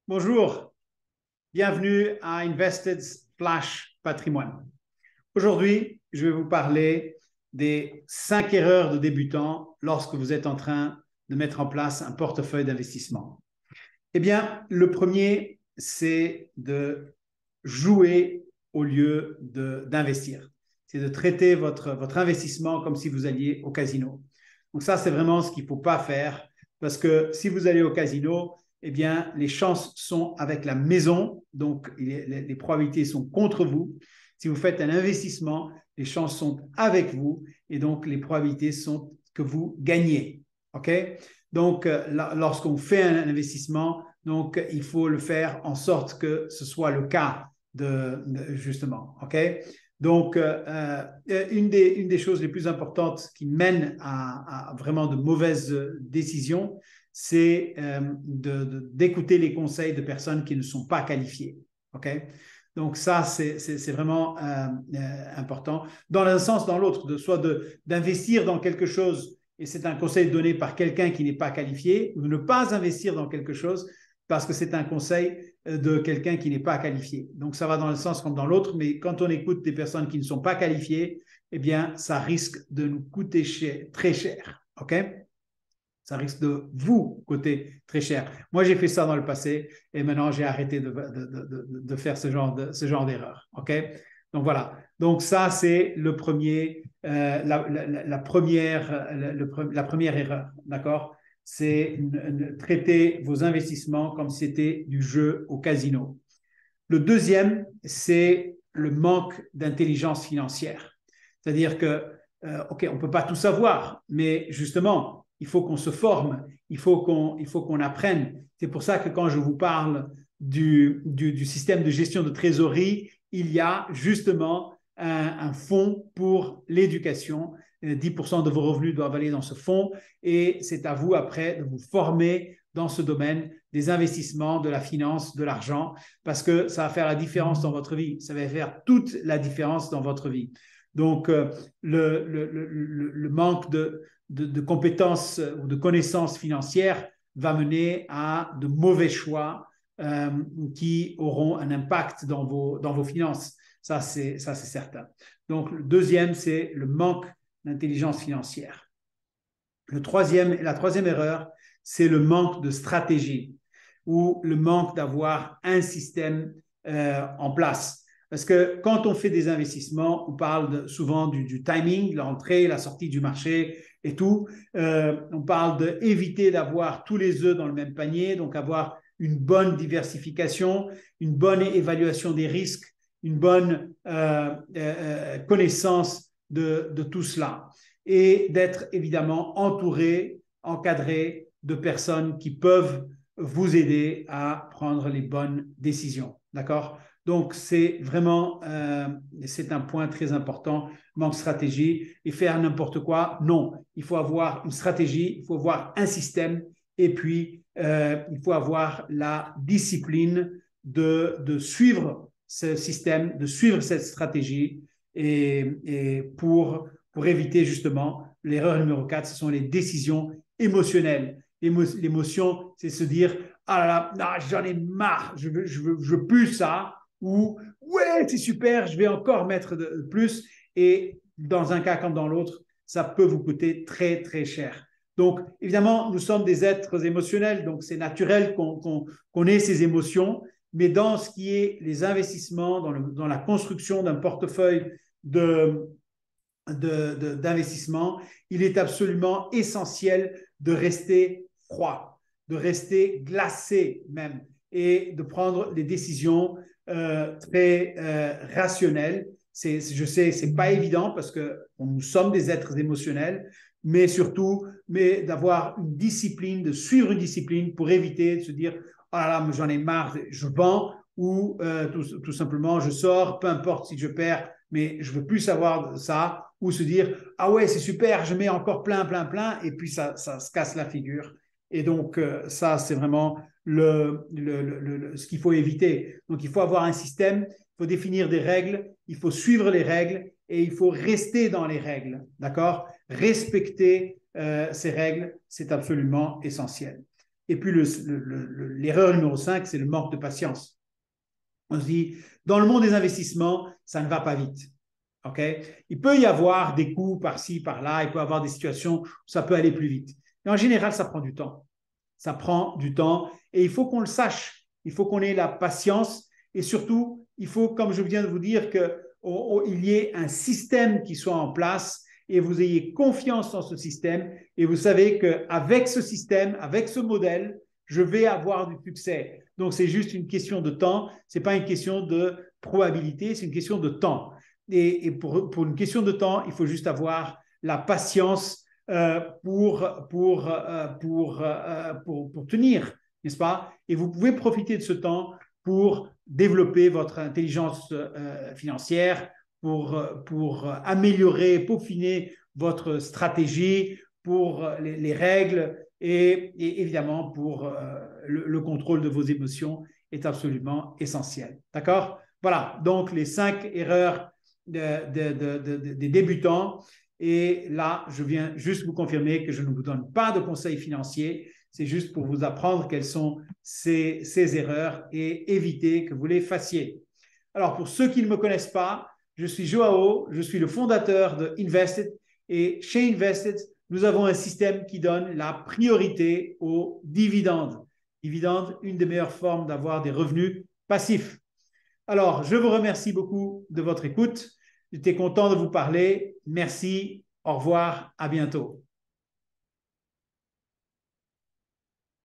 Bonjour, bienvenue à Invested Flash Patrimoine. Aujourd'hui, je vais vous parler des 5 erreurs de débutants lorsque vous êtes en train de mettre en place un portefeuille d'investissement. Eh bien, le premier, c'est de jouer au lieu d'investir. C'est de traiter votre investissement comme si vous alliez au casino. Donc ça, c'est vraiment ce qu'il ne faut pas faire parce que si vous allez au casino, eh bien, les chances sont avec la maison, donc les probabilités sont contre vous. Si vous faites un investissement, les chances sont avec vous et donc les probabilités sont que vous gagnez. OK? Donc, lorsqu'on fait un investissement, donc, il faut le faire en sorte que ce soit le cas justement. OK? Donc, une des choses les plus importantes qui mènent à vraiment de mauvaises décisions, c'est d'écouter les conseils de personnes qui ne sont pas qualifiées. OK? Donc, ça, c'est vraiment important. Dans un sens, dans l'autre, soit d'investir dans quelque chose, et c'est un conseil donné par quelqu'un qui n'est pas qualifié, ou de ne pas investir dans quelque chose parce que c'est un conseil de quelqu'un qui n'est pas qualifié. Donc, ça va dans le sens comme dans l'autre, mais quand on écoute des personnes qui ne sont pas qualifiées, eh bien, ça risque de nous coûter très cher. OK? Ça risque de vous coûter très cher. Moi, j'ai fait ça dans le passé et maintenant, j'ai arrêté de faire ce genre d'erreur. OK? Donc, voilà. Donc, ça, c'est la première erreur. D'accord? C'est traiter vos investissements comme si c'était du jeu au casino. Le deuxième, c'est le manque d'intelligence financière. C'est-à-dire que, OK, on ne peut pas tout savoir, mais justement, il faut qu'on se forme, il faut qu'on apprenne. C'est pour ça que quand je vous parle du système de gestion de trésorerie, il y a justement un fonds pour l'éducation. 10% de vos revenus doivent aller dans ce fonds et c'est à vous après de vous former dans ce domaine des investissements, de la finance, de l'argent, parce que ça va faire la différence dans votre vie. Ça va faire toute la différence dans votre vie. Donc, le manque de compétences ou de connaissances financières va mener à de mauvais choix qui auront un impact dans vos finances. Ça, c'est certain. Donc, le deuxième, c'est le manque d'intelligence financière. La troisième erreur, c'est le manque de stratégie ou le manque d'avoir un système en place. Parce que quand on fait des investissements, on parle souvent du timing, l'entrée, la sortie du marché et tout. On parle d'éviter d'avoir tous les œufs dans le même panier, donc avoir une bonne diversification, une bonne évaluation des risques, une bonne connaissance de tout cela. Et d'être évidemment entouré, encadré de personnes qui peuvent vous aider à prendre les bonnes décisions. D'accord? Donc, c'est vraiment, c'est un point très important, manque de stratégie. Et faire n'importe quoi, non. Il faut avoir une stratégie, il faut avoir un système et puis il faut avoir la discipline de suivre ce système, de suivre cette stratégie et pour éviter justement l'erreur numéro 4, ce sont les décisions émotionnelles. L'émotion, c'est se dire ah là là, j'en ai marre, je veux plus ça, ou ouais, c'est super, je vais encore mettre de plus. Et dans un cas comme dans l'autre, ça peut vous coûter très, très cher. Donc, évidemment, nous sommes des êtres émotionnels, donc c'est naturel qu'on ait ces émotions, mais dans ce qui est les investissements, dans la construction d'un portefeuille d'investissement, il est absolument essentiel de rester froid, de rester glacé même, et de prendre des décisions très rationnelles. Je sais, c'est pas évident parce que nous sommes des êtres émotionnels, mais surtout, d'avoir une discipline, de suivre une discipline pour éviter de se dire « Ah là, j'en ai marre, je vends » ou tout simplement « Je sors, peu importe si je perds, mais je veux plus savoir ça » ou se dire « Ah ouais, c'est super, je mets encore plein, et puis ça se casse la figure. Et donc, ça, c'est vraiment ce qu'il faut éviter. Donc, il faut avoir un système, il faut définir des règles, il faut suivre les règles et il faut rester dans les règles. D'accord? Respecter ces règles, c'est absolument essentiel. Et puis, l'erreur numéro 5, c'est le manque de patience. On se dit, dans le monde des investissements, ça ne va pas vite. Okay? Il peut y avoir des coups par-ci, par-là, il peut y avoir des situations où ça peut aller plus vite. Mais en général, ça prend du temps. Ça prend du temps et il faut qu'on le sache. Il faut qu'on ait la patience et surtout, il faut, comme je viens de vous dire, qu'il y ait un système qui soit en place et vous ayez confiance dans ce système et vous savez qu'avec ce système, avec ce modèle, je vais avoir du succès. Donc, c'est juste une question de temps. Ce n'est pas une question de probabilité, c'est une question de temps. Et pour une question de temps, il faut juste avoir la patience pour tenir, n'est-ce pas? Et vous pouvez profiter de ce temps pour développer votre intelligence financière, pour améliorer, peaufiner votre stratégie, pour les règles et évidemment pour le contrôle de vos émotions est absolument essentiel. D'accord? Voilà, donc les 5 erreurs des débutants. Et là, je viens juste vous confirmer que je ne vous donne pas de conseils financiers. C'est juste pour vous apprendre quelles sont ces erreurs et éviter que vous les fassiez. Alors, pour ceux qui ne me connaissent pas, je suis Joao, je suis le fondateur de Invested. Et chez Invested, nous avons un système qui donne la priorité aux dividendes. Dividendes, une des meilleures formes d'avoir des revenus passifs. Alors, je vous remercie beaucoup de votre écoute. J'étais content de vous parler. Merci. Au revoir. À bientôt.